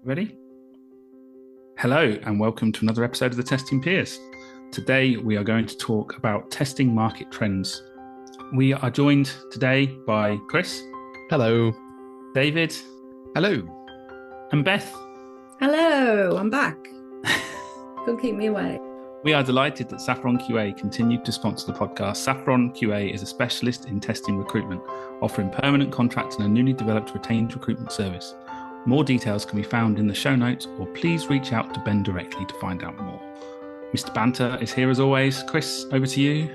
Ready? Hello, and welcome to another episode of the Testing Peers. Today, we are going to talk about testing market trends. We are joined today by Chris. Hello. David. Hello. And Beth. Hello, I'm back. Don't keep me away. We are delighted that Saffron QA continued to sponsor the podcast. Saffron QA is a specialist in testing recruitment, offering permanent contracts and a newly developed retained recruitment service. More details can be found in the show notes, or please reach out to Ben directly to find out more. Mr. Banter is here as always. Chris, over to you.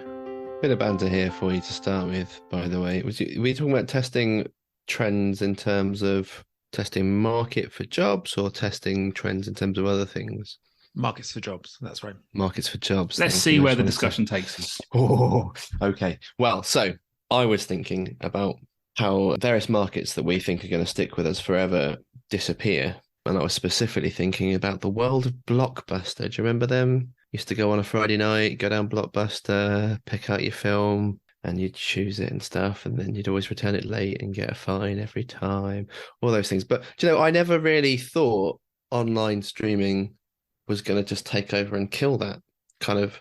Bit of banter here for you to start with, by the way. Were you talking about testing trends in terms of testing market for jobs or testing trends in terms of other things? Markets for jobs, that's right. Markets for jobs. Let's see where the discussion takes us. Oh, okay. Well, so I was thinking about how various markets that we think are going to stick with us forever disappear. And I was specifically thinking about the world of Blockbuster. Do you remember them? Used to go on a Friday night, go down Blockbuster, pick out your film, and you'd choose it and stuff. And then you'd always return it late and get a fine every time, all those things. But, I never really thought online streaming was going to just take over and kill that kind of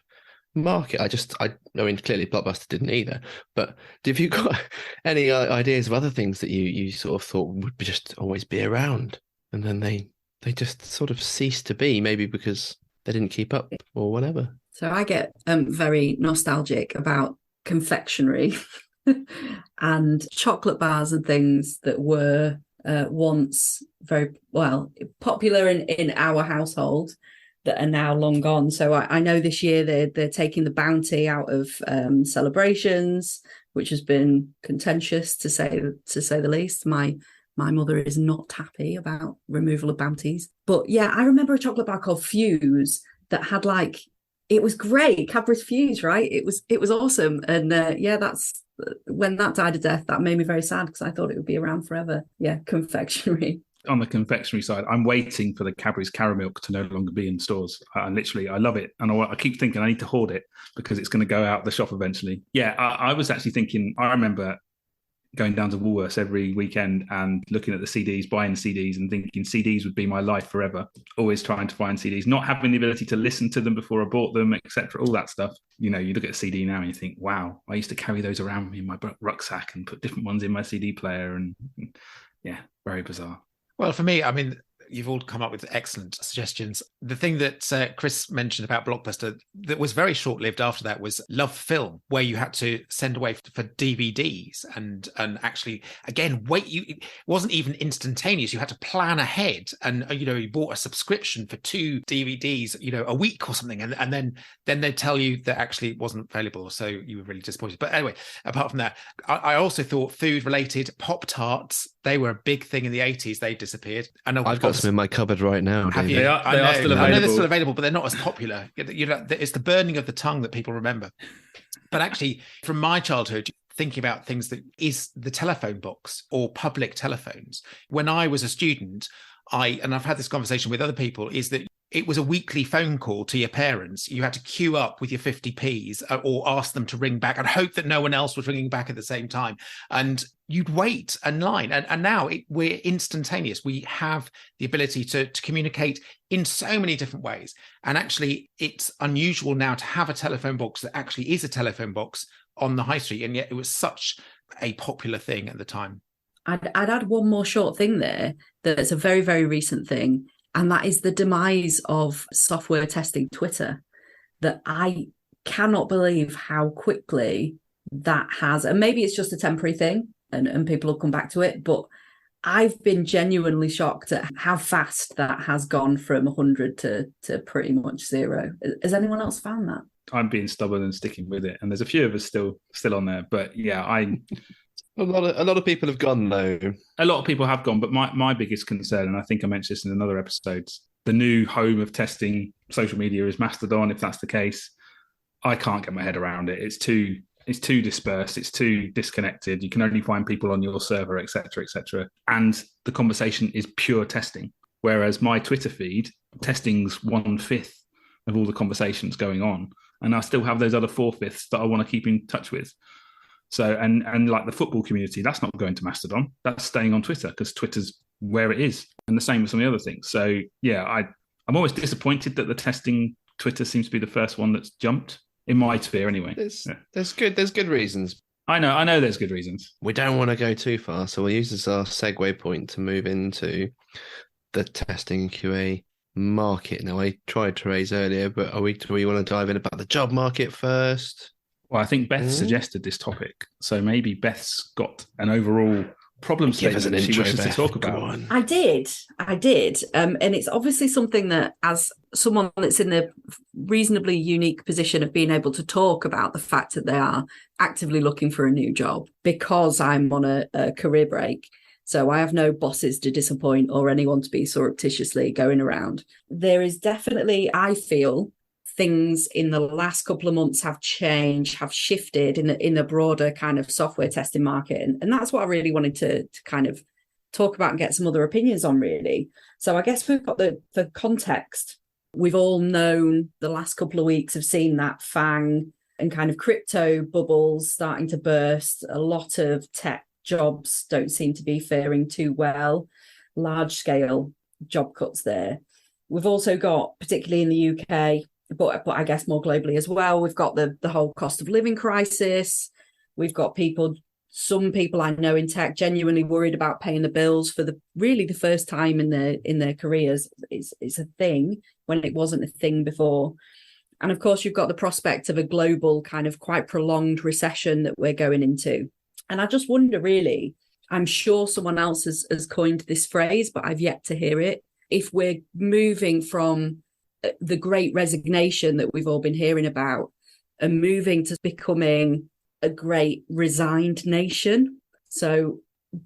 market. I mean, clearly Blockbuster didn't either. But have you got any ideas of other things that you sort of thought would just always be around, and then they just sort of ceased to be, maybe because they didn't keep up or whatever? So I get very nostalgic about confectionery and chocolate bars and things that were once very popular in our household, that are now long gone. So I know this year they're taking the bounty out of celebrations, which has been contentious to say the least. My mother is not happy about removal of bounties. But yeah, I remember a chocolate bar called Fuse that had it was great, Cadbury's Fuse, right? It was awesome. And that's when that died a death. That made me very sad because I thought it would be around forever. Yeah, confectionery. On the confectionery side, I'm waiting for the Cadbury's Caramilk to no longer be in stores. I love it. And I keep thinking I need to hoard it because it's going to go out the shop eventually. Yeah, I was actually thinking, I remember going down to Woolworths every weekend and looking at the CDs, buying CDs and thinking CDs would be my life forever. Always trying to find CDs, not having the ability to listen to them before I bought them, etc. All that stuff. You look at a CD now and you think, wow, I used to carry those around with me in my rucksack and put different ones in my CD player. And yeah, very bizarre. Well, for me, I mean, you've all come up with excellent suggestions. The thing that Chris mentioned about Blockbuster that was very short-lived after that was Love Film, where you had to send away for DVDs and actually, again, it wasn't even instantaneous. You had to plan ahead, and you bought a subscription for 2 DVDs, a week or something, and then they'd tell you that actually it wasn't available, so you were really disappointed. But anyway, apart from that, I also thought food-related Pop-Tarts, they were a big thing in the 80s. They disappeared. And I've got some in my cupboard right now. Have you? They are still available. I know they're still available, but they're not as popular. It's the burning of the tongue that people remember. But actually, from my childhood, thinking about things that is the telephone box or public telephones. When I was a student, I've had this conversation with other people, is that it was a weekly phone call to your parents. You had to queue up with your 50p's or ask them to ring back and hope that no one else was ringing back at the same time. And you'd wait in line. And now we're instantaneous. We have the ability to communicate in so many different ways. And actually, it's unusual now to have a telephone box that actually is a telephone box on the high street. And yet it was such a popular thing at the time. I'd add one more short thing there that's a very, very recent thing. And that is the demise of software testing Twitter, that I cannot believe how quickly that has, and maybe it's just a temporary thing and people will come back to it, but I've been genuinely shocked at how fast that has gone from 100 to pretty much 0. Has anyone else found that? I'm being stubborn and sticking with it. And there's a few of us still on there. But yeah, A lot of people have gone, though. A lot of people have gone, but my biggest concern, and I think I mentioned this in another episode, the new home of testing social media is Mastodon. If that's the case, I can't get my head around it. It's too dispersed. It's too disconnected. You can only find people on your server, etc., etc. And the conversation is pure testing. Whereas my Twitter feed, testing's 1/5 of all the conversations going on, and I still have those other 4/5 that I want to keep in touch with. So, and like the football community, that's not going to Mastodon. That's staying on Twitter because Twitter's where it is. And the same with some of the other things. So yeah, I'm always disappointed that the testing Twitter seems to be the first one that's jumped in my sphere anyway. There's good reasons. I know there's good reasons. We don't want to go too far, so we'll use this as our segue point to move into the testing and QA market. Now, I tried to raise earlier, but do we want to dive in about the job market first? Well, I think Beth suggested this topic, so maybe Beth's got an overall problem statement that she wishes to talk about. I did. And it's obviously something that, as someone that's in the reasonably unique position of being able to talk about the fact that they are actively looking for a new job, because I'm on a career break, so I have no bosses to disappoint or anyone to be surreptitiously going around. There is definitely, I feel, things in the last couple of months have changed, have shifted in the broader kind of software testing market. And that's what I really wanted to kind of talk about and get some other opinions on, really. So I guess we've got the context. We've all known the last couple of weeks have seen that FANG and kind of crypto bubbles starting to burst. A lot of tech jobs don't seem to be faring too well. Large scale job cuts there. We've also got, particularly in the UK, but I guess more globally as well, we've got the whole cost of living crisis. We've got some people I know in tech genuinely worried about paying the bills for the first time in their careers. It's a thing when it wasn't a thing before. And of course, you've got the prospect of a global kind of quite prolonged recession that we're going into. And I just wonder, really, I'm sure someone else has coined this phrase, but I've yet to hear it. If we're moving from the great resignation that we've all been hearing about and moving to becoming a great resigned nation. So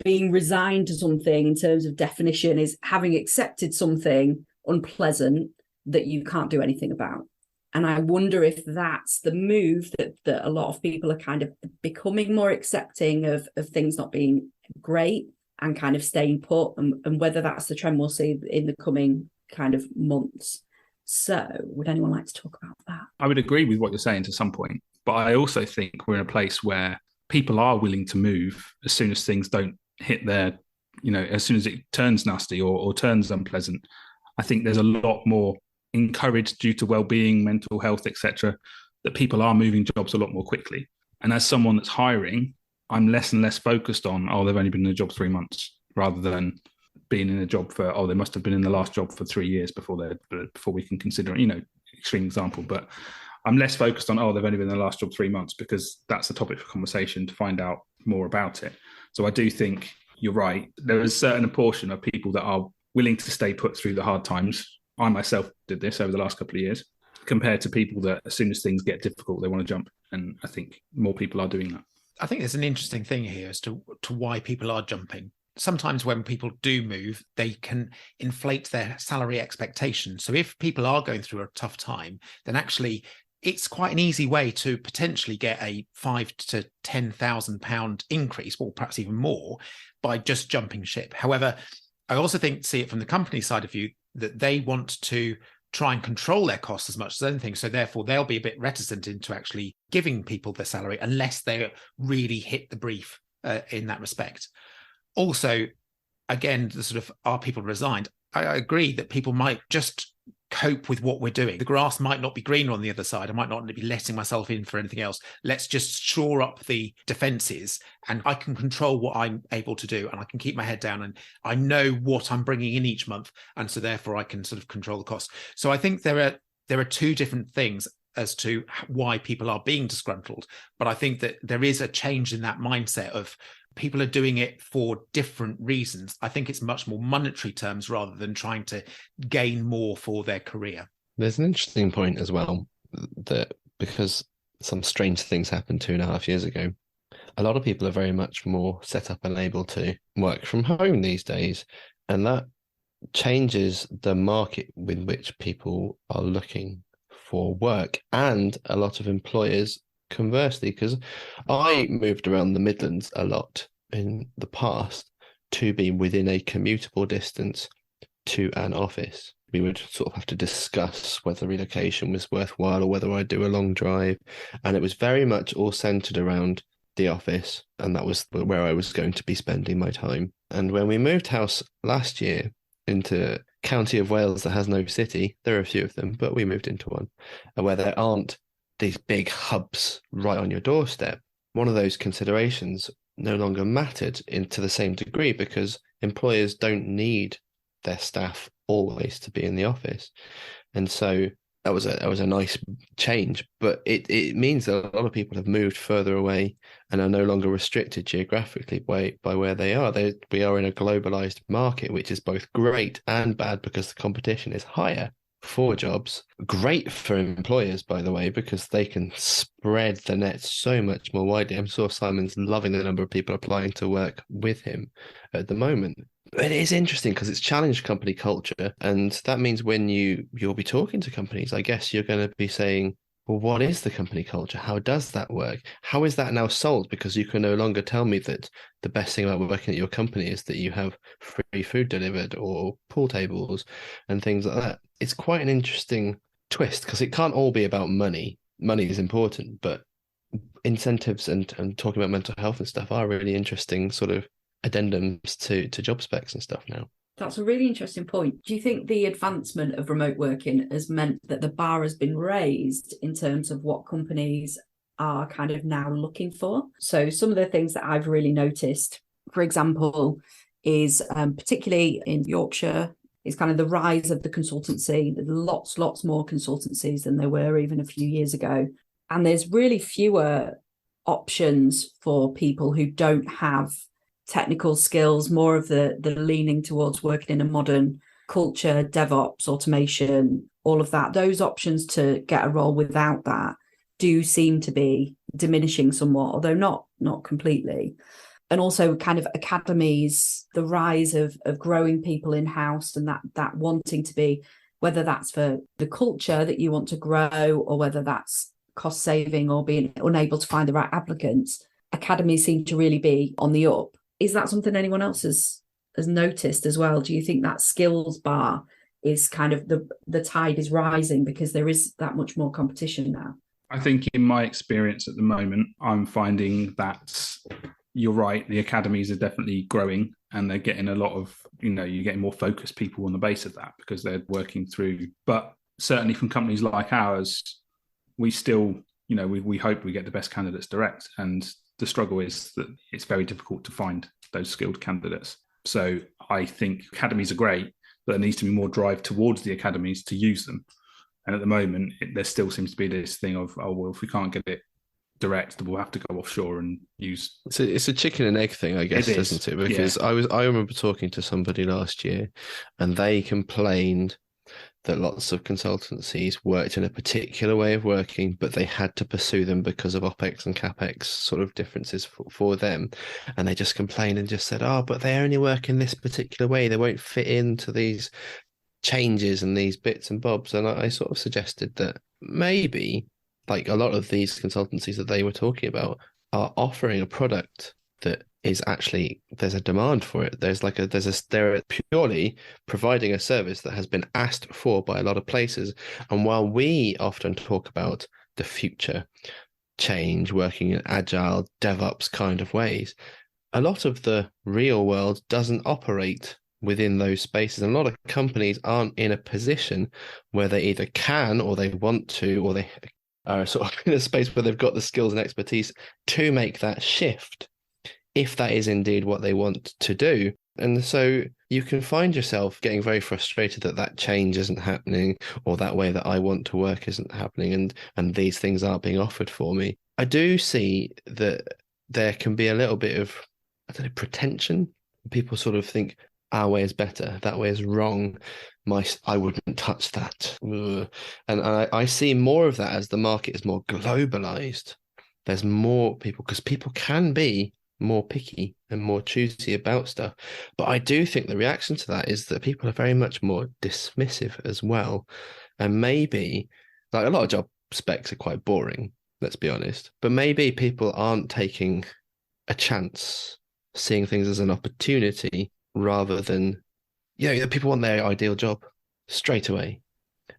being resigned to something in terms of definition is having accepted something unpleasant that you can't do anything about. And I wonder if that's the move that a lot of people are kind of becoming more accepting of things not being great and kind of staying put, and whether that's the trend we'll see in the coming kind of months. So would anyone like to talk about that? I would agree with what you're saying to some point, but I also think we're in a place where people are willing to move as soon as things don't hit their, as soon as it turns nasty or turns unpleasant. I think there's a lot more encouraged due to well-being, mental health, etc., that people are moving jobs a lot more quickly. And as someone that's hiring, I'm less and less focused on, they've only been in a job 3 months, rather than being in a job for, they must have been in the last job for 3 years before we can consider, extreme example. But I'm less focused on, they've only been in the last job 3 months, because that's the topic for conversation to find out more about it. So I do think you're right. There is a certain portion of people that are willing to stay put through the hard times. I myself did this over the last couple of years, compared to people that as soon as things get difficult, they want to jump. And I think more people are doing that. I think there's an interesting thing here as to why people are jumping. Sometimes when people do move, they can inflate their salary expectations. So if people are going through a tough time, then actually it's quite an easy way to potentially get a £5,000 to £10,000 increase, or perhaps even more, by just jumping ship. However, I also see it from the company side of view, that they want to try and control their costs as much as anything. So therefore, they'll be a bit reticent into actually giving people their salary unless they really hit the brief in that respect. Also, again, the sort of, are people resigned? I agree that people might just cope with what we're doing. The grass might not be greener on the other side. I might not be letting myself in for anything else. Let's just shore up the defenses, and I can control what I'm able to do, and I can keep my head down, and I know what I'm bringing in each month, and so therefore I can sort of control the cost. So I think there are two different things as to why people are being disgruntled, but I think that there is a change in that mindset of people are doing it for different reasons. I think it's much more monetary terms rather than trying to gain more for their career. There's an interesting point as well, that because some strange things happened 2.5 years ago, a lot of people are very much more set up and able to work from home these days. And that changes the market with which people are looking for work, and a lot of employers conversely, because I moved around the Midlands a lot in the past to be within a commutable distance to an office. We would sort of have to discuss whether relocation was worthwhile or whether I'd do a long drive. And it was very much all centered around the office, and that was where I was going to be spending my time. And when we moved house last year into county of Wales that has no city, there are a few of them, but we moved into one where there aren't these big hubs right on your doorstep. One of those considerations no longer mattered to the same degree because employers don't need their staff always to be in the office. And so that was a nice change, but it means that a lot of people have moved further away and are no longer restricted geographically by where they are. We are in a globalized market, which is both great and bad because the competition is higher for jobs. Great for employers, by the way, because they can spread the net so much more widely. I'm sure Simon's loving the number of people applying to work with him at the moment. It is interesting because it's challenged company culture. And that means when you'll be talking to companies, I guess you're going to be saying, well, what is the company culture? How does that work? How is that now sold? Because you can no longer tell me that the best thing about working at your company is that you have free food delivered or pool tables and things like that. It's quite an interesting twist because it can't all be about money. Money is important, but incentives and talking about mental health and stuff are really interesting sort of addendums to job specs and stuff now. That's a really interesting point. Do you think the advancement of remote working has meant that the bar has been raised in terms of what companies are kind of now looking for? So some of the things that I've really noticed, for example, is particularly in Yorkshire, is kind of the rise of the consultancy. There's lots more consultancies than there were even a few years ago. And there's really fewer options for people who don't have technical skills, more of the leaning towards working in a modern culture, DevOps, automation, all of that. Those options to get a role without that do seem to be diminishing somewhat, although not completely. And also kind of academies, the rise of growing people in-house and that wanting to be, whether that's for the culture that you want to grow or whether that's cost saving or being unable to find the right applicants, academies seem to really be on the up. Is that something anyone else has noticed as well? Do you think that skills bar is kind of the tide is rising because there is that much more competition now? I think in my experience at the moment, I'm finding that you're right. The academies are definitely growing and they're getting a lot of, you're getting more focused people on the base of that because they're working through. But certainly from companies like ours, we still, we hope we get the best candidates direct. And the struggle is that it's very difficult to find those skilled candidates. So I think academies are great, but there needs to be more drive towards the academies to use them. And at the moment, there still seems to be this thing of, oh, well, if we can't get it direct, we'll have to go offshore and use. It's a chicken and egg thing, I guess, isn't it? Because yeah. I remember talking to somebody last year and they complained that lots of consultancies worked in a particular way of working, but they had to pursue them because of OPEX and CAPEX sort of differences for them. And they just complained and just said, oh, but they only work in this particular way. They won't fit into these changes and these bits and bobs. And I sort of suggested that maybe like a lot of these consultancies that they were talking about are offering a product that is actually, there's a demand for it. They're purely providing a service that has been asked for by a lot of places. And while we often talk about the future change, working in agile, DevOps kind of ways, a lot of the real world doesn't operate within those spaces. And a lot of companies aren't in a position where they either can or they want to, or they are sort of in a space where they've got the skills and expertise to make that shift, if that is indeed what they want to do. And so you can find yourself getting very frustrated that change isn't happening, or that way that I want to work isn't happening, and these things aren't being offered for me. I do see that there can be a little bit of, pretension. People sort of think our way is better, that way is wrong. I wouldn't touch that. Ugh. And I see more of that as the market is more globalized. There's more people, because people can be more picky and more choosy about stuff. But I do think the reaction to that is that people are very much more dismissive as well. And maybe, like, a lot of job specs are quite boring, let's be honest. But maybe people aren't taking a chance, seeing things as an opportunity rather than, people want their ideal job straight away.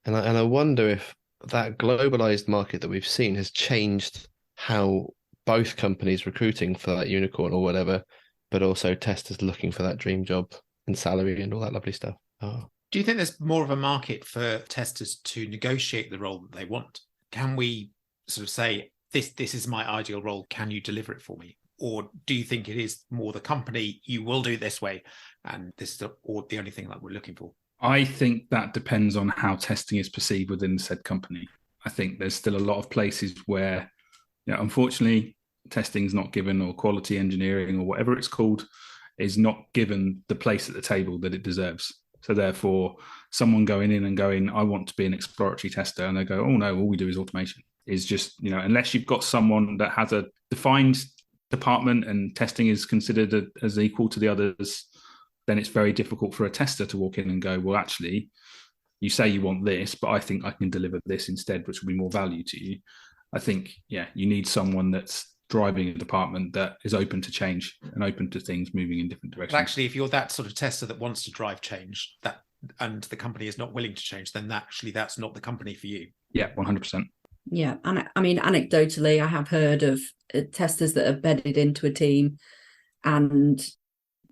And I wonder if that globalized market that we've seen has changed how both companies recruiting for that unicorn or whatever, but also testers looking for that dream job and salary and all that lovely stuff. Oh. Do you think there's more of a market for testers to negotiate the role that they want? Can we sort of say, this is my ideal role, can you deliver it for me? Or do you think it is more the company, you will do it this way, and this is the only thing that we're looking for? I think that depends on how testing is perceived within said company. I think there's still a lot of places where, unfortunately, testing is not given, or quality engineering or whatever it's called is not given the place at the table that it deserves. So therefore, someone going in and going, I want to be an exploratory tester, and they go, oh no, all we do is automation. Is just, unless you've got someone that has a defined department and testing is considered as equal to the others, then it's very difficult for a tester to walk in and go, well, actually, you say you want this, but I think I can deliver this instead, which will be more value to you. I think, you need someone that's driving a department that is open to change and open to things moving in different directions. But actually, if you're that sort of tester that wants to drive change, and the company is not willing to change, then that's not the company for you. Yeah, 100%. Yeah, and I mean, anecdotally, I have heard of testers that are bedded into a team, and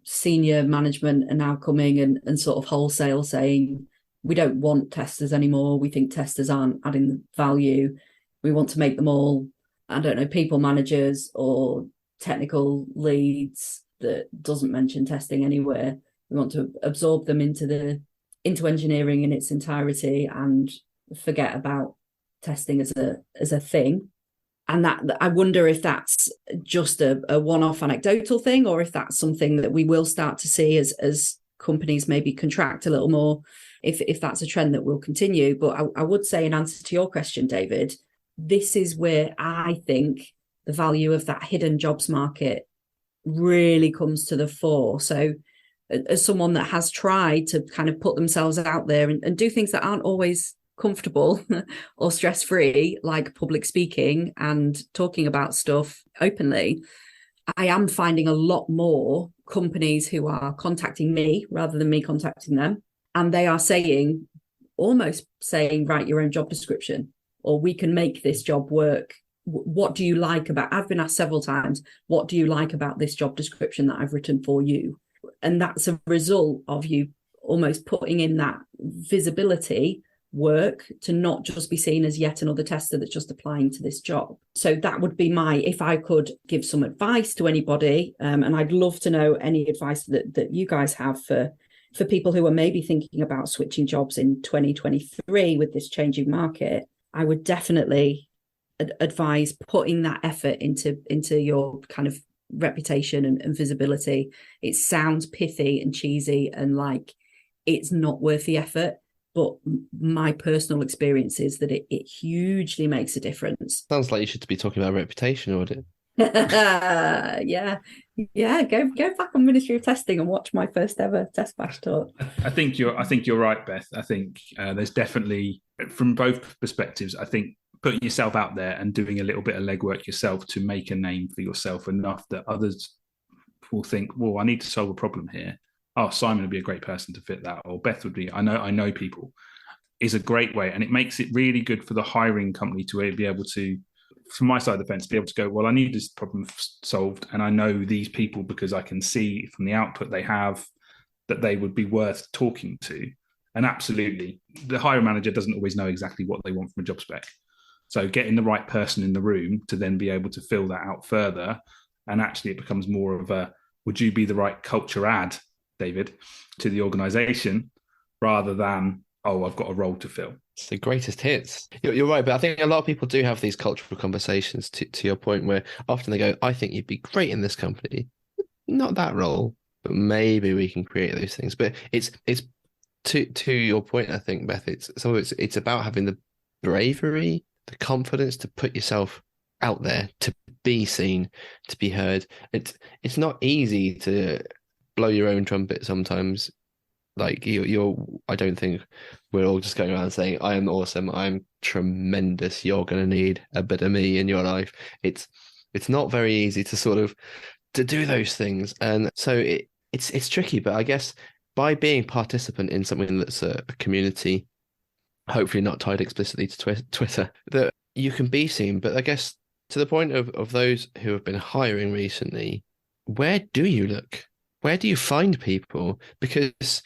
senior management are now coming and sort of wholesale saying, we don't want testers anymore. We think testers aren't adding value. We want to make them all, I don't know, people managers or technical leads that doesn't mention testing anywhere. We want to absorb them into engineering in its entirety and forget about testing as a thing. And that, I wonder if that's just a one-off anecdotal thing, or if that's something that we will start to see as companies maybe contract a little more, if that's a trend that will continue. But I would say, in answer to your question, David, this is where I think the value of that hidden jobs market really comes to the fore. So as someone that has tried to kind of put themselves out there and do things that aren't always comfortable or stress-free, like public speaking and talking about stuff openly, I am finding a lot more companies who are contacting me rather than me contacting them. And they are almost saying, write your own job description, or we can make this job work. What do you like about, I've been asked several times, what do you like about this job description that I've written for you? And that's a result of you almost putting in that visibility work to not just be seen as yet another tester that's just applying to this job. So that would be if I could give some advice to anybody, and I'd love to know any advice that you guys have for people who are maybe thinking about switching jobs in 2023 with this changing market. I would definitely advise putting that effort into your kind of reputation and visibility. It sounds pithy and cheesy and like it's not worth the effort, but my personal experience is that it hugely makes a difference. Sounds like you should be talking about reputation audit. yeah, go back on Ministry of Testing and watch my first ever test bash talk. I think you're right, Beth. I think there's definitely, from both perspectives, I think putting yourself out there and doing a little bit of legwork yourself to make a name for yourself enough that others will think, well, I need to solve a problem here. Oh, Simon would be a great person to fit that, or Beth would be, I know people, is a great way. And it makes it really good for the hiring company to be able to, from my side of the fence, be able to go, well, I need this problem solved, and I know these people because I can see from the output they have that they would be worth talking to. And absolutely, the hiring manager doesn't always know exactly what they want from a job spec. So getting the right person in the room to then be able to fill that out further, and actually it becomes more of a, would you be the right culture add, David, to the organization, rather than, oh, I've got a role to fill. It's the greatest hits. You're right, but I think a lot of people do have these cultural conversations to your point, where often they go, I think you'd be great in this company. Not that role, but maybe we can create those things. But it's to your point, I think, Beth, it's about having the bravery, the confidence to put yourself out there, to be seen, to be heard. It's not easy to blow your own trumpet sometimes. Like I don't think we're all just going around saying, I am awesome, I'm tremendous, you're going to need a bit of me in your life. It's not very easy to sort of to do those things. And so it's tricky, but I guess by being participant in something that's a community, hopefully not tied explicitly to Twitter, that you can be seen. But I guess to the point of those who have been hiring recently, where do you look? Where do you find people? Because,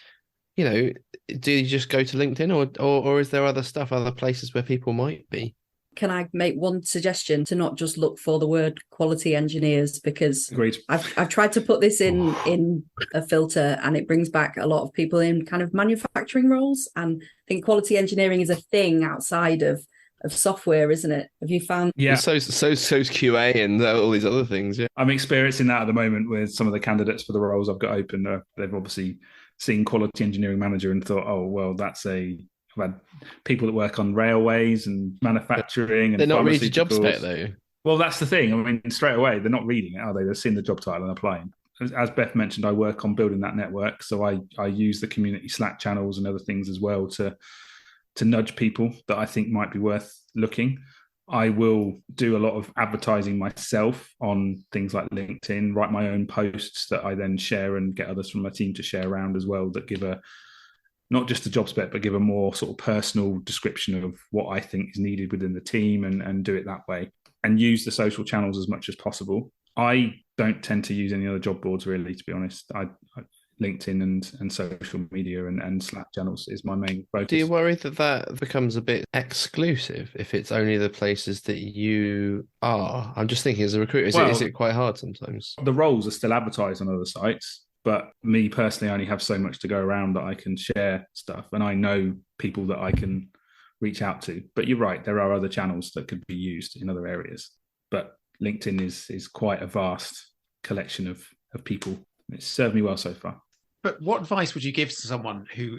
do you just go to LinkedIn or is there other stuff, other places where people might be? Can I make one suggestion to not just look for the word quality engineers? Because Agreed. I've tried to put this in a filter, and it brings back a lot of people in kind of manufacturing roles. And I think quality engineering is a thing outside of software, isn't it? Have you found? Yeah. So's QA and all these other things. Yeah. I'm experiencing that at the moment with some of the candidates for the roles I've got open. They've obviously seen quality engineering manager and thought, oh, well, I've had people that work on railways and manufacturing and they're not reading the job pharmaceuticals. spec though. Well, that's the thing. I mean, straight away, they're not reading it, are they? They're seeing the job title and applying. As Beth mentioned, I work on building that network. So I use the community Slack channels and other things as well to nudge people that I think might be worth looking. I will do a lot of advertising myself on things like LinkedIn, write my own posts that I then share and get others from my team to share around as well, that give not just a job spec, but give a more sort of personal description of what I think is needed within the team and do it that way, and use the social channels as much as possible. I don't tend to use any other job boards really, to be honest. LinkedIn and social media and Slack channels is my main focus. Do you worry that becomes a bit exclusive if it's only the places that you are? I'm just thinking as a recruiter, is it quite hard sometimes? The roles are still advertised on other sites, but me personally, I only have so much to go around that I can share stuff, and I know people that I can reach out to. But you're right, there are other channels that could be used in other areas. But LinkedIn is quite a vast collection of people. It's served me well so far. But what advice would you give to someone who,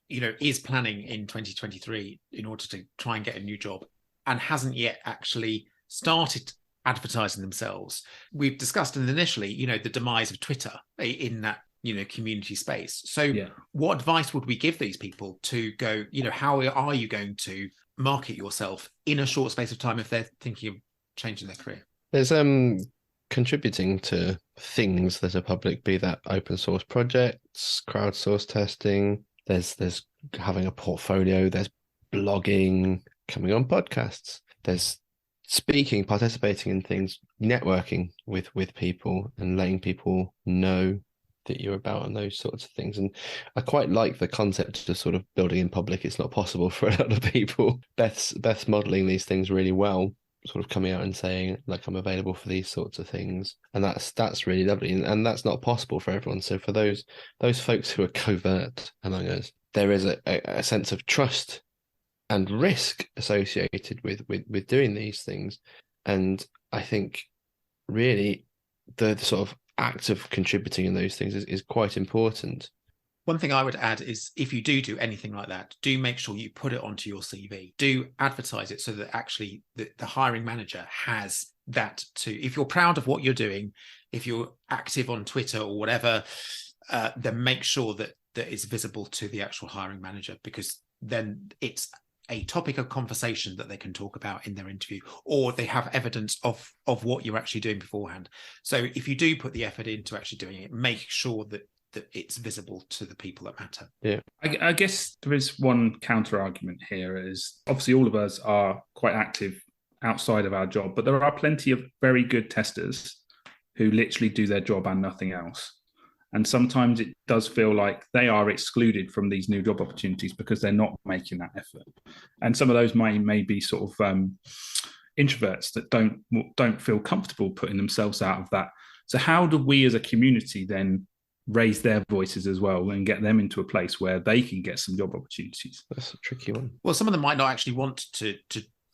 is planning in 2023 in order to try and get a new job and hasn't yet actually started advertising themselves? We've discussed initially, the demise of Twitter in that, community space. So What advice would we give these people to go, how are you going to market yourself in a short space of time if they're thinking of changing their career? There's contributing to things that are public, be that open source projects, crowdsource testing, there's having a portfolio, there's blogging, coming on podcasts, there's speaking, participating in things, networking with people and letting people know that you're about and those sorts of things. And I quite like the concept of sort of building in public. It's not possible for a lot of people. Beth's modeling these things really well, sort of coming out and saying, like, I'm available for these sorts of things. And that's really lovely. And that's not possible for everyone. So for those folks who are covert among us, there is a sense of trust and risk associated with doing these things. And I think really the sort of act of contributing in those things is quite important. One thing I would add is if you do anything like that, do make sure you put it onto your CV. Do advertise it so that actually the hiring manager has that too. If you're proud of what you're doing, if you're active on Twitter or whatever, then make sure that it's visible to the actual hiring manager, because then it's a topic of conversation that they can talk about in their interview, or they have evidence of what you're actually doing beforehand. So if you do put the effort into actually doing it, make sure that it's visible to the people that matter. Yeah. I guess there is one counter argument here is obviously all of us are quite active outside of our job, but there are plenty of very good testers who literally do their job and nothing else. And sometimes it does feel like they are excluded from these new job opportunities because they're not making that effort. And some of those may be sort of introverts that don't feel comfortable putting themselves out of that. So how do we as a community then raise their voices as well and get them into a place where they can get some job opportunities? That's a tricky one. Well, some of them might not actually want to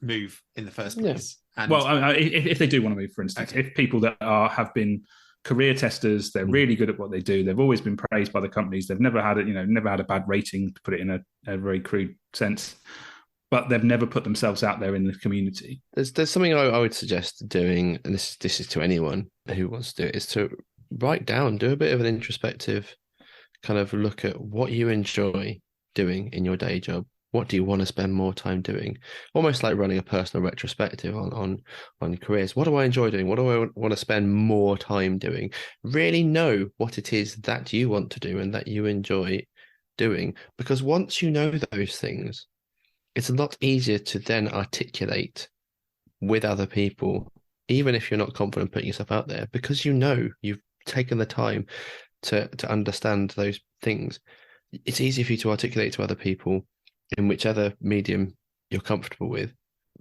move in the first place. Yeah. And... Well, if they do want to move, for instance, if people that have been career testers, they're really good at what they do, they've always been praised by the companies, they've never had a bad rating, to put it in a very crude sense, but they've never put themselves out there in the community. There's something I would suggest doing, and this is to anyone who wants to do it, is to write down, do a bit of an introspective kind of look at what you enjoy doing in your day job. What do you want to spend more time doing? Almost like running a personal retrospective on careers. What do I enjoy doing? What do I want to spend more time doing? Really know what it is that you want to do and that you enjoy doing. Because once you know those things, it's a lot easier to then articulate with other people even if you're not confident putting yourself out there, because you've taken the time to understand those things. It's easy for you to articulate to other people in whichever medium you're comfortable with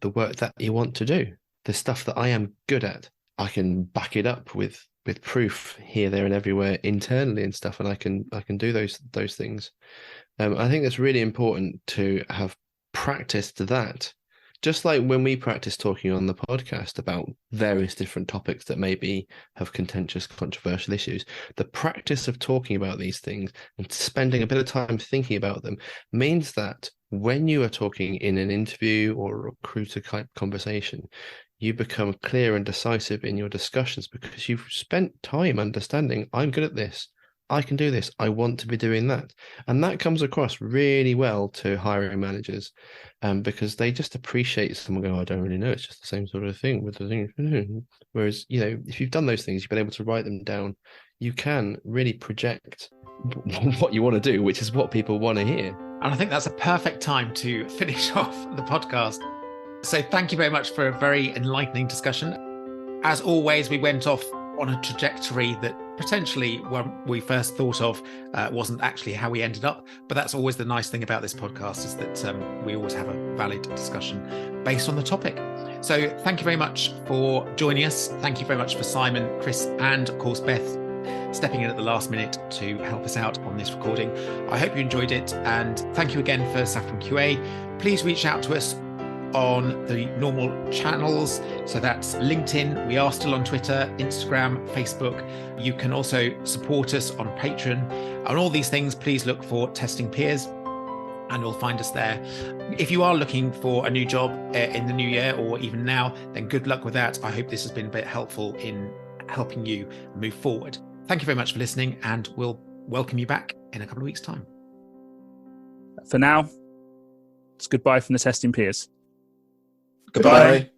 the work that you want to do. The stuff that I am good at, I can back it up with proof here, there, and everywhere internally and stuff, and I can do those things. I think it's really important to have practiced that. Just like when we practice talking on the podcast about various different topics that maybe have contentious, controversial issues, the practice of talking about these things and spending a bit of time thinking about them means that when you are talking in an interview or a recruiter type conversation, you become clear and decisive in your discussions because you've spent time understanding, I'm good at this. I can do this. I want to be doing that. And that comes across really well to hiring managers because they just appreciate someone going, I don't really know. It's just the same sort of thing with the thing. Whereas, if you've done those things, you've been able to write them down, you can really project what you want to do, which is what people want to hear. And I think that's a perfect time to finish off the podcast. So thank you very much for a very enlightening discussion. As always, we went off on a trajectory that potentially when we first thought of wasn't actually how we ended up. But that's always the nice thing about this podcast, is that we always have a valid discussion based on the topic. So thank you very much for joining us. Thank you very much for Simon, Chris, and of course, Beth, stepping in at the last minute to help us out on this recording. I hope you enjoyed it. And thank you again for Saffron QA. Please reach out to us on the normal channels. So that's LinkedIn. We are still on Twitter, Instagram, Facebook. You can also support us on Patreon. On all these things, please look for Testing Peers and you'll find us there. If you are looking for a new job in the new year or even now, then good luck with that. I hope this has been a bit helpful in helping you move forward. Thank you very much for listening, and we'll welcome you back in a couple of weeks' time. For now, it's goodbye from the Testing Peers. Goodbye.